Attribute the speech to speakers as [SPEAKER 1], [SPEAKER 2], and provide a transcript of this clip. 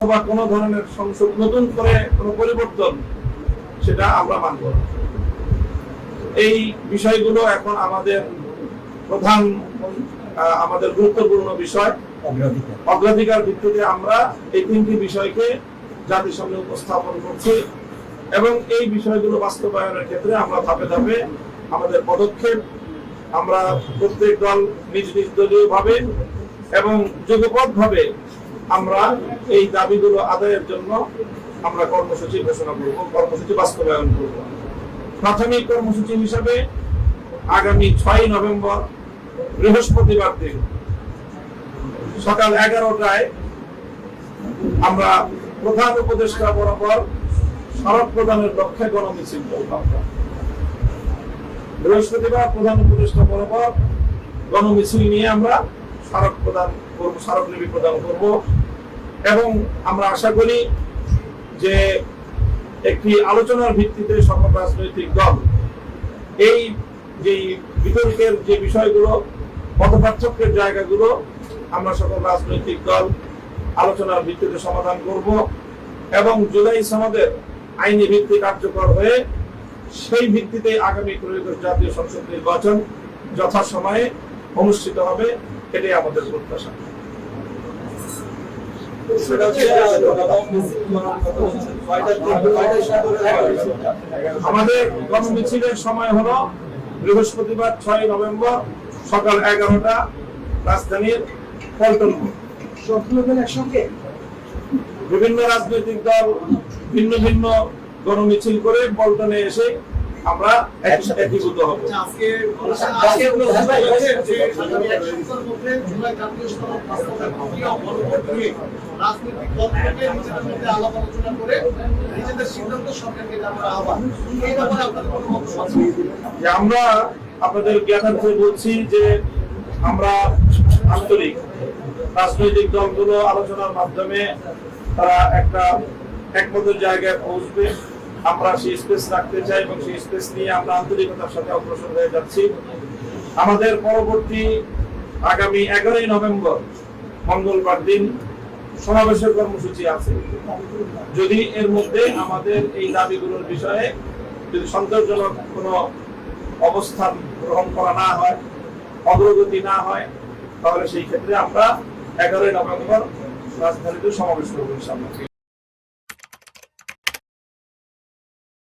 [SPEAKER 1] বা কোনো ধরনের সংসদ নতুন করে কোনো পরিবর্তন সেটা আমরা মানব না। এই বিষয়গুলো এখন আমাদের প্রধান আমাদের গুরুত্বপূর্ণ বিষয়, অগ্রাধিকার ভিত্তিতে আমরা এই তিনটি বিষয়কে জাতির সামনে উপস্থাপন করছি এবং এই বিষয়গুলো বাস্তবায়নের ক্ষেত্রে আমরা ধাপে ধাপে আমাদের পদক্ষেপ আমরা প্রত্যেক দল নিজ নিজ দলীয় ভাবে এবং যুগপৎ ভাবে আমরা এই দাবিগুলো আদায়ের জন্য আমরা কর্মসূচি ঘোষণা করব, কর্মসূচি বাস্তবায়ন করব। প্রাথমিক কর্মসূচি হিসাবে আগামী 6 নভেম্বর বৃহস্পতিবার দিন সকাল 11টায় আমরা প্রধান উপদেষ্টা বরাবর স্মারক প্রদানের লক্ষ্যে গণমিছিল করব। বৃহস্পতিবার প্রধান উপদেষ্টা বরাবর গণমিছিল নিয়ে আমরা স্মারক প্রদান করব, স্মারকলিপি প্রদান করব এবং আমরা আশা করি যে একটি আলোচনার ভিত্তিতে সকল রাজনৈতিক দল এই যে বিতর্কের যে বিষয়গুলো, মতপার্থক্যের জায়গাগুলো আমরা সকল রাজনৈতিক দল আলোচনার ভিত্তিতে সমাধান করব এবং জুলাই সনদের আইনি ভিত্তি কার্যকর হয়ে সেই ভিত্তিতে আগামী ত্রয়োদশ জাতীয় সংসদ নির্বাচন যথাসময়ে অনুষ্ঠিত হবে, এটাই আমাদের প্রত্যাশা। আমাদের গণমিছিলের সময় হলো বৃহস্পতিবার 6 নভেম্বর সকাল 11টা রাজধানীর পল্টন। বিভিন্ন রাজনৈতিক দল ভিন্ন ভিন্ন গণমিছিল করে পল্টনে এসে আমরা একীভূত হব। আমরা আপনাদের জ্ঞাতার্থে বলছি যে আমরা আন্তরিক, রাজনৈতিক দলগুলো আলোচনার মাধ্যমে তারা একটা একমতের জায়গায় পৌঁছবে, আমরা সেই স্পেস রাখতে চাই এবং সেই স্পেস নিয়ে আমরা আন্তরিকতার সাথে অগ্রসর হয়ে যাচ্ছি। আমাদের পরবর্তী আগামী 11 নভেম্বর মঙ্গলবার দিন সমাবেশের কর্মসূচি আছে। যদি এর মধ্যে আমাদের এই দাবিগুলোর বিষয়ে যদি সন্তোষজনক কোনো অবস্থান গ্রহণ করা না হয়, অগ্রগতি না হয়, তাহলে সেই ক্ষেত্রে আমরা 11 নভেম্বর রাজধানীতে সমাবেশ করব ইনশাআল্লাহ।